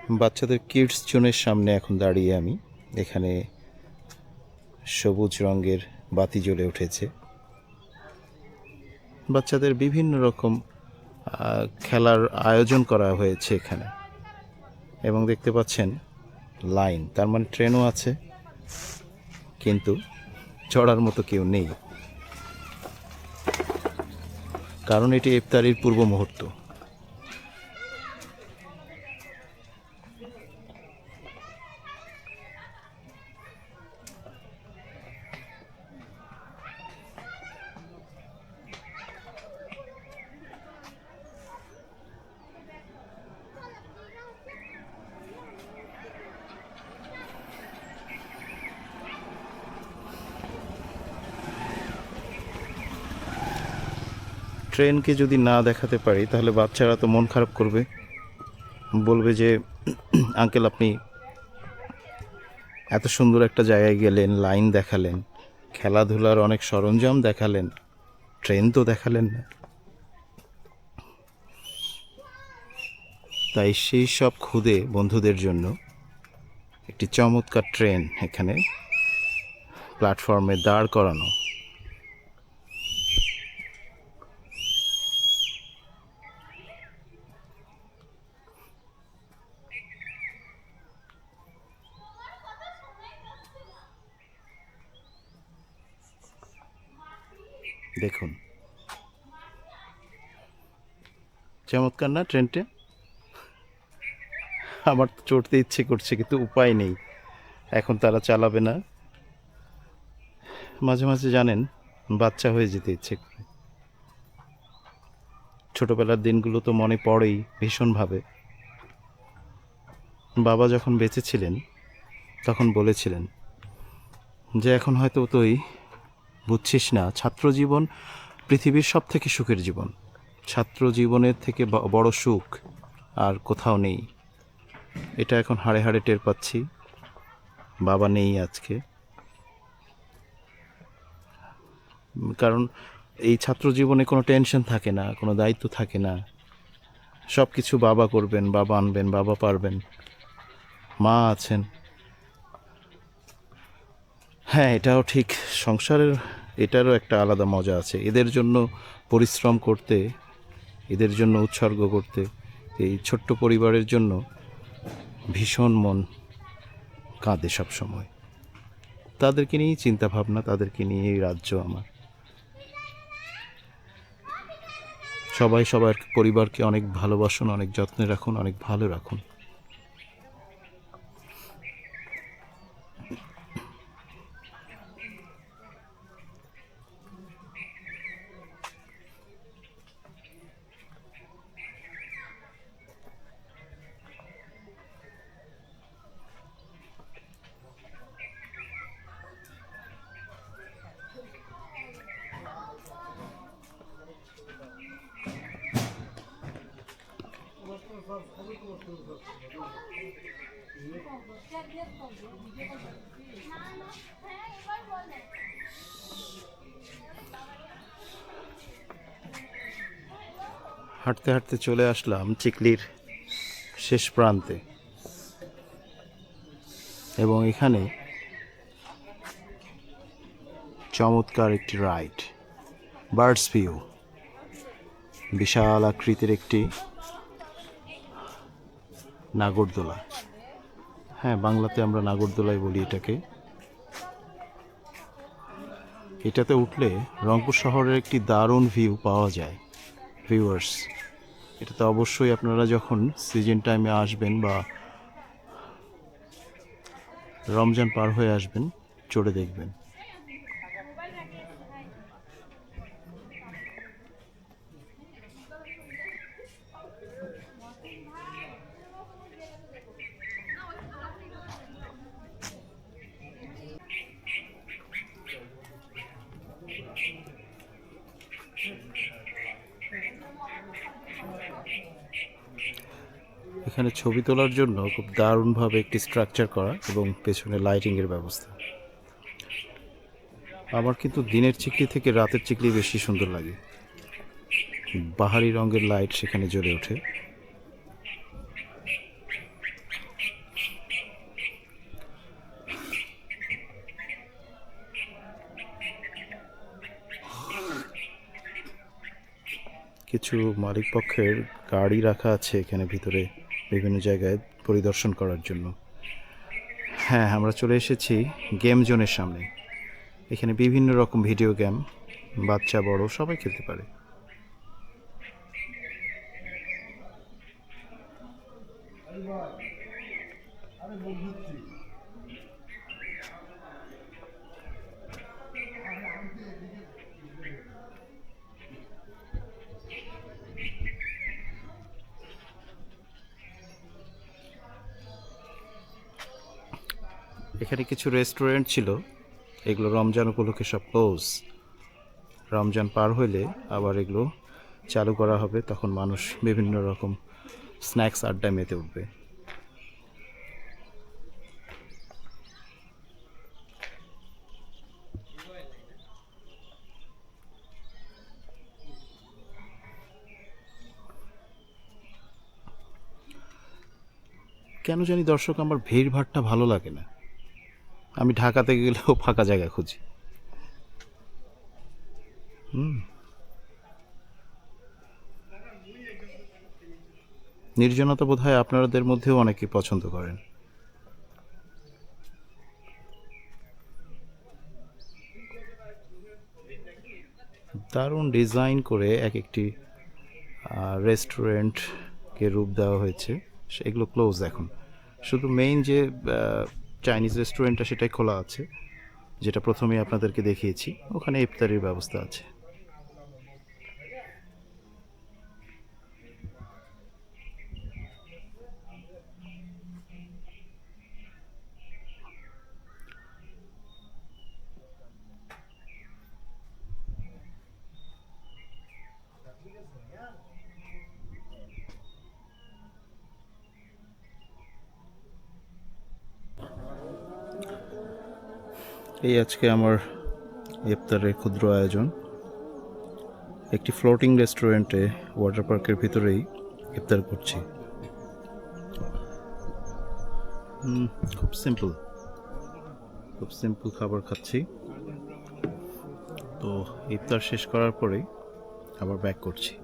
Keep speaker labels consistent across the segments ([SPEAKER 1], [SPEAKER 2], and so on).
[SPEAKER 1] বাচ্চাদের কিডস জোনের সামনে এখন দাঁড়িয়ে আমি। এখানে সবুজ রঙের বাতি জ্বলে উঠেছে। বাচ্চাদের বিভিন্ন রকম খেলার আয়োজন করা হয়েছে এখানে, এবং দেখতে পাচ্ছেন লাইন, তার মানে ট্রেনও আছে, কিন্তু চড়ার মতো কেউ নেই, কারণ এটি ইফতারির পূর্ব মুহূর্ত। ট্রেনকে যদি না দেখাতে পারি তাহলে বাচ্চারা তো মন খারাপ করবে, বলবে যে আঙ্কেল আপনি এত সুন্দর একটা জায়গায় গেলেন, লাইন দেখালেন, খেলাধুলার অনেক সরঞ্জাম দেখালেন, ট্রেন তো দেখালেন না। তাই সেই সব খুদে বন্ধুদের জন্য একটি চমৎকার ট্রেন এখানে প্ল্যাটফর্মে দাঁড় করানো। দেখুন চমৎকার না ট্রেনটা? আমার তো চড়তে ইচ্ছে করছে, কিন্তু উপায় নেই, এখন তারা চালাবে না। মাঝে মাঝে জানেন বাচ্চা হয়ে যেতে ইচ্ছে করে। ছোটবেলার দিনগুলো তো মনে পড়েই ভীষণভাবে। বাবা যখন বেঁচে ছিলেন তখন বলেছিলেন যে এখন হয়তো তুই বুঝছিস না, ছাত্র জীবন পৃথিবীর সব থেকে সুখের জীবন, ছাত্র জীবনের থেকে বড় সুখ আর কোথাও নেই। এটা এখন হাড়ে হাড়ে টের পাচ্ছি। বাবা নেই আজকে, কারণ এই ছাত্র জীবনে কোনো টেনশন থাকে না, কোনো দায়িত্ব থাকে না, সব কিছু বাবা করবেন, বাবা আনবেন, বাবা পারবেন, মা আছেন। হ্যাঁ, এটাও ঠিক, সংসারের এটারও একটা আলাদা মজা আছে। এদের জন্য পরিশ্রম করতে, এদের জন্য উৎসর্গ করতে, এই ছোট্ট পরিবারের জন্য ভীষণ মন কাঁদে সব সময়। তাদেরকে নিয়েই চিন্তা ভাবনা, তাদেরকে নিয়েই রাজ্য আমার। সবাই সবার পরিবারকে অনেক ভালোবাসুন, অনেক যত্নে রাখুন, অনেক ভালো রাখুন। হাঁটতে হাঁটতে চলে আসলাম চিকলির শেষ প্রান্তে, এবং এখানে চমৎকার একটি রাইড, বার্ডস ভিউ, বিশাল আকৃতির একটি নাগরদোলা। হ্যাঁ, বাংলাতে আমরা নাগরদোলাই বলি এটাকে। এটাতে উঠলে রংপুর শহরের একটি দারুণ ভিউ পাওয়া যায়। ভিউয়ার্স, এটাতে অবশ্যই আপনারা যখন সিজন টাইমে আসবেন বা রমজান পার হয়ে আসবেন, চড়ে দেখবেন। এখানে ছবি তোলার জন্য খুব দারুণভাবে একটি স্ট্রাকচার করা এবং পেছনে লাইটিংয়ের ব্যবস্থা। আমার কিন্তু দিনের চিকলি থেকে রাতের চিকলি বেশি সুন্দর লাগে। বাহারি রঙের লাইট সেখানে জ্বলে ওঠে। কিছু মালিক পক্ষের গাড়ি রাখা আছে এখানে ভিতরে বিভিন্ন জায়গায় পরিদর্শন করার জন্য। হ্যাঁ, আমরা চলে এসেছি গেম জোনের সামনে। এখানে বিভিন্ন রকম ভিডিও গেম বাচ্চা বড় সবাই খেলতে পারে। এখানে কিছু রেস্টুরেন্ট ছিল, এগুলো রমজান উপলক্ষে সব ক্লোজ। রমজান পার হইলে আবার এগুলো চালু করা হবে, তখন মানুষ বিভিন্ন রকম স্ন্যাক্স আড্ডায় মেতে উঠবে। কেন জানি দর্শক আমার ভিড়ভাট্টা ভালো লাগে না। আমি ঢাকাতে গেলেও ফাঁকা জায়গা খুঁজি। নির্জনতা বোধহয় আপনাদের মধ্যেও অনেকে পছন্দ করেন। দারুণ ডিজাইন করে এক একটি রেস্টুরেন্টকে রূপ দেওয়া হয়েছে। এগুলো ক্লোজ এখন, শুধু মেইন যে চাইনিজ রেস্টুরেন্টটা সেটাই খোলা আছে, যেটা প্রথমে আপনাদেরকে দেখিয়েছি। ওখানে ইফতারির ব্যবস্থা আছে। এই আজকে আমার ইফতারের ক্ষুদ্র আয়োজন। একটি ফ্লোটিং রেস্টুরেন্টে ওয়াটার পার্কের ভিতরেই ইফতার করছি। খুব সিম্পল খাবার খাচ্ছি। তো ইফতার শেষ করার পরেই আবার ব্যাক করছি।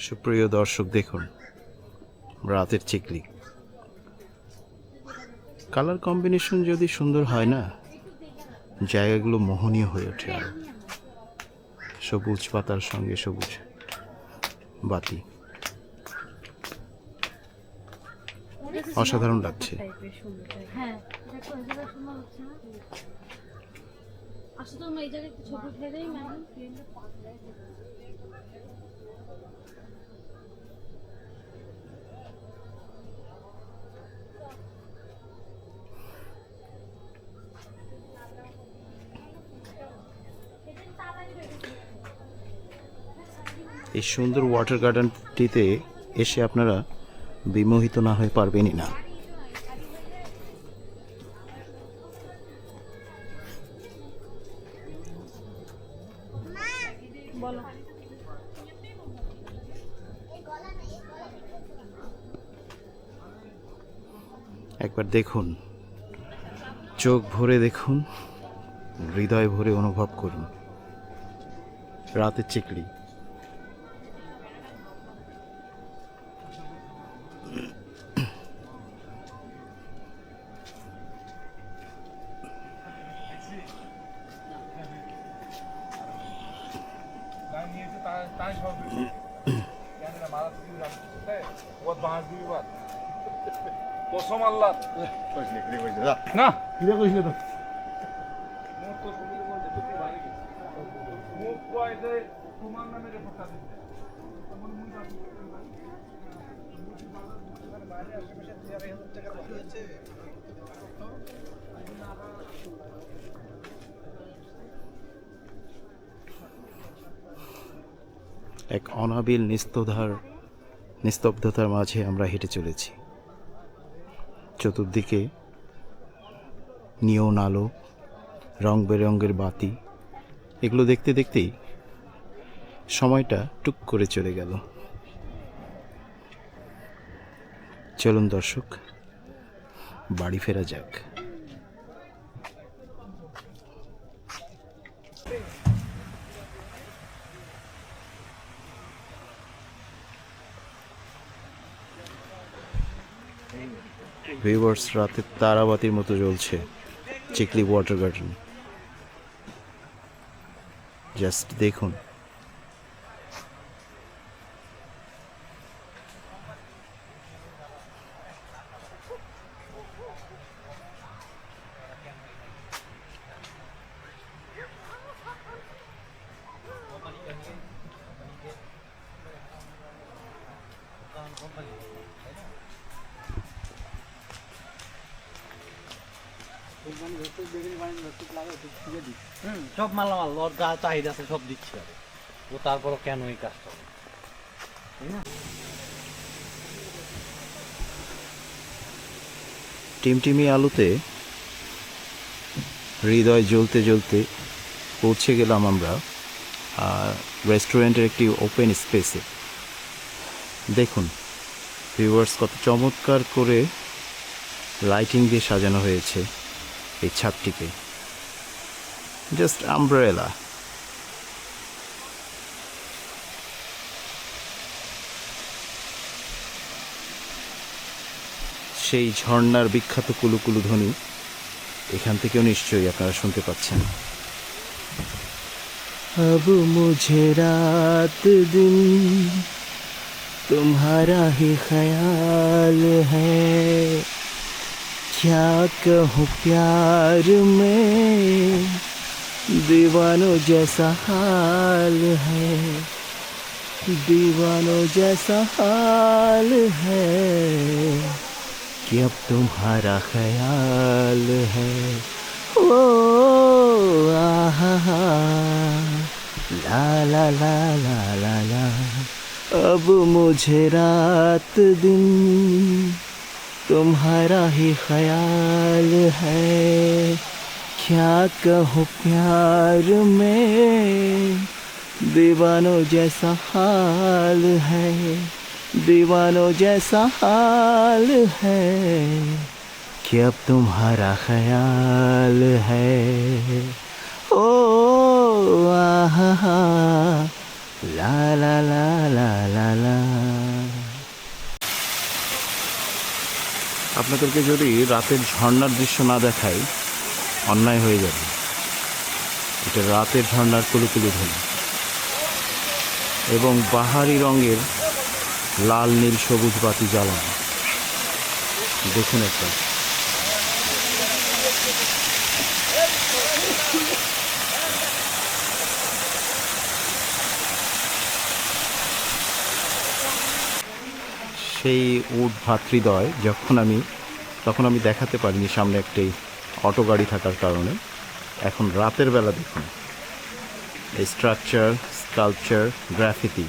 [SPEAKER 1] সুপ্রিয় দর্শক, দেখুন রাতের চিকলি। কালার কম্বিনেশন যদি সুন্দর হয় না, জায়গাগুলো মোহনীয় হয়ে ওঠে। আর সবুজ পাতার সঙ্গে সবুজ বাতি, অসাধারণ লাগছে। এই সুন্দর ওয়াটার গার্ডেনটিতে এসে আপনারা বিমোহিত না হয়ে পারবেনই না। একবার দেখুন, চোখ ভরে দেখুন, হৃদয় ভরে অনুভব করুন রাতের চিকলি। এক অনাবিল নিস্তব্ধতার মাঝে আমরা হেঁটে চলেছি। চতুর্দিকে নিয়ন আলো, রং বেরঙের বাতি, এগুলো দেখতে দেখতেই সময়টা টুক করে চলে গেল। চলুন দর্শক, বাড়ি ফেরা যাক। ভিউয়ার্স, রাতে তারাবাতির মতো জ্বলছে চিকলি ওয়াটার গার্ডেন। জাস্ট দেখুন।
[SPEAKER 2] সব মালামাল ওর যা চাহিদা আছে সব দিচ্ছি আমি। ও তারপরও কেন এই কাজটা, তাই না?
[SPEAKER 1] টিমটিমি আলোতে হৃদয় জ্বলতে জ্বলতে পৌঁছে গেলাম আমরা রেস্টুরেন্টের একটি ওপেন স্পেসে। দেখুন ভিউয়ার্স, কত চমৎকার করে লাইটিং দিয়ে সাজানো হয়েছে এই ছাদটিকে। Just umbrella. সেই ঝর্ণার বিখ্যাত কুলুকুলু ধ্বনি এখান থেকেও নিশ্চয়ই আপনারা শুনতে পাচ্ছেন। अब मुझे रात दिन तुम्हारा ही ख्याल है, क्या कहूँ प्यार में दीवानों जैसा हाल है, दीवानों जैसा हाल है कि अब तुम्हारा ख्याल है। ओ आहा ला ला ला ला ला ला। अब मुझे रात दिन तुम्हारा ही ख्याल है, क्या कहूँ प्यार में दीवानों जैसा हाल है, दीवानों जैसा हाल है कि अब तुम्हारा ख्याल है। ओ आहा ला ला ला ला ला ला। আপনাদেরকে যদি রাতের ঝর্ণার দৃশ্য না দেখাই অন্যায় হয়ে যাবে। এটা রাতের ঝর্ণার কুলুকুলু ধ্বনি এবং বাহারি রঙের লাল নীল সবুজ বাতি জ্বালানো। দেখুন একটা, সেই উট ভাতৃদ্বয় তখন আমি দেখাতে পারিনি সামনে একটি অটো গাড়ি থাকার কারণে। এখন রাতের বেলা দেখুন এই স্ট্রাকচার, স্কাল্পচার, গ্রাফিতি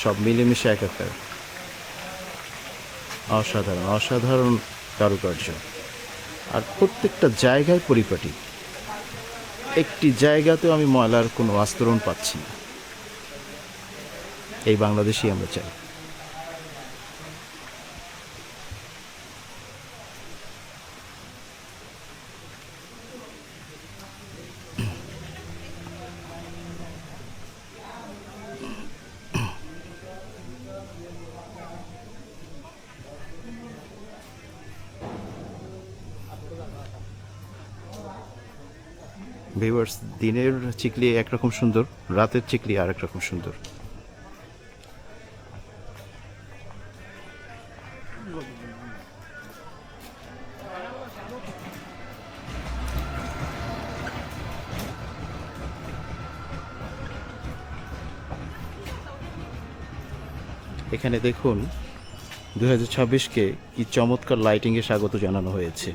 [SPEAKER 1] সব মিলেমিশে একাকার। অসাধারণ অসাধারণ কারুকার্য, আর প্রত্যেকটা জায়গায় পরিপাটি। একটি জায়গাতেও আমি ময়লার কোনো আস্তরণ পাচ্ছি না। এই বাংলাদেশই আমরা চাই। ভিউয়ার্স, দিনের চিকলি একরকম সুন্দর, রাতের চিকলি আর একরকম সুন্দর। এখানে দেখুন 2026কে কি চমৎকার লাইটিংয়ে স্বাগত জানানো হয়েছে।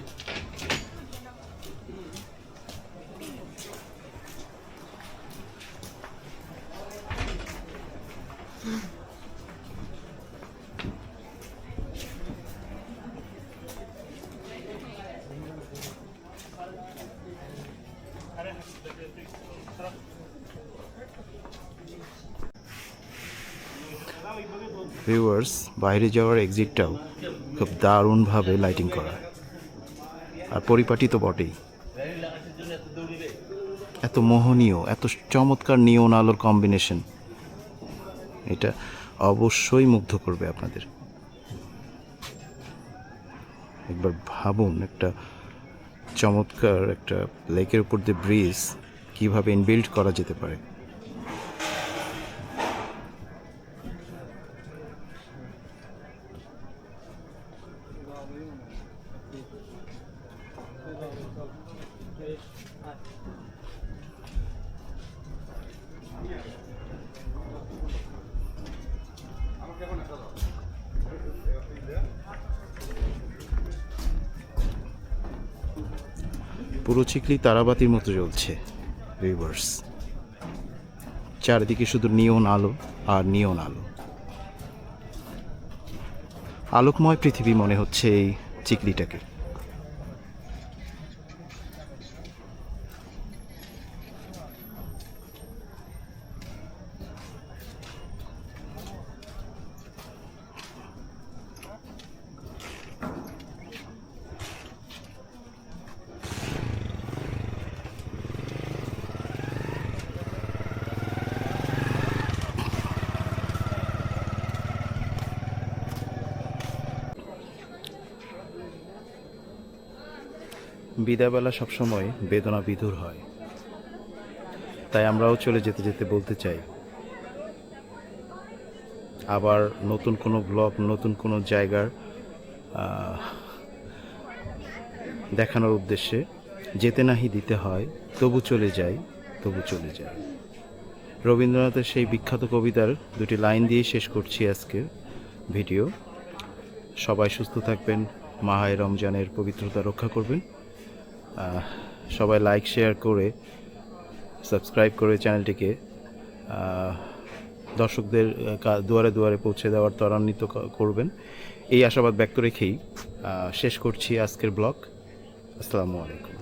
[SPEAKER 1] ভিউয়ার্স, বাইরে যাওয়ার এক্সিটটাও খুব দারুণভাবে লাইটিং করা, আর পরিপাটি তো বটেই। এত মোহনীয়, এত চমৎকার নিয়ন আলোর কম্বিনেশন, এটা অবশ্যই মুগ্ধ করবে আপনাদের। একবার ভাবুন, একটা চমৎকার একটা লেকের উপর দিয়ে ব্রিজ কীভাবে ইনবিল্ড করা যেতে পারে। পুরো চিকলি তারাবাতির মতো জ্বলছে ভিউয়ার্স, চারিদিকে শুধু নিয়ন আলো আর নিয়ন আলো। আলোকময় পৃথিবী মনে হচ্ছে এই চিকলিটাকে। বিদায়বেলা সবসময় বেদনা বিধুর হয়, তাই আমরাও চলে যেতে যেতে বলতে চাই, আবার নতুন কোনো ব্লগ, নতুন কোনো জায়গার দেখানোর উদ্দেশ্যে যেতে নাহি দিতে হয়, তবু চলে যাই, তবু চলে যাই। রবীন্দ্রনাথের সেই বিখ্যাত কবিতার দুটি লাইন দিয়ে শেষ করছি আজকের ভিডিও। সবাই সুস্থ থাকবেন, মাহে রমজানের পবিত্রতা রক্ষা করবেন। সবাই লাইক শেয়ার করে সাবস্ক্রাইব করে চ্যানেলটিকে দর্শকদের দুয়ারে দুয়ারে পৌঁছে দেওয়ার ত্বরান্বিত করবেন, এই আশাবাদ ব্যক্ত রেখেই শেষ করছি আজকের ব্লগ। আসসালামু আলাইকুম।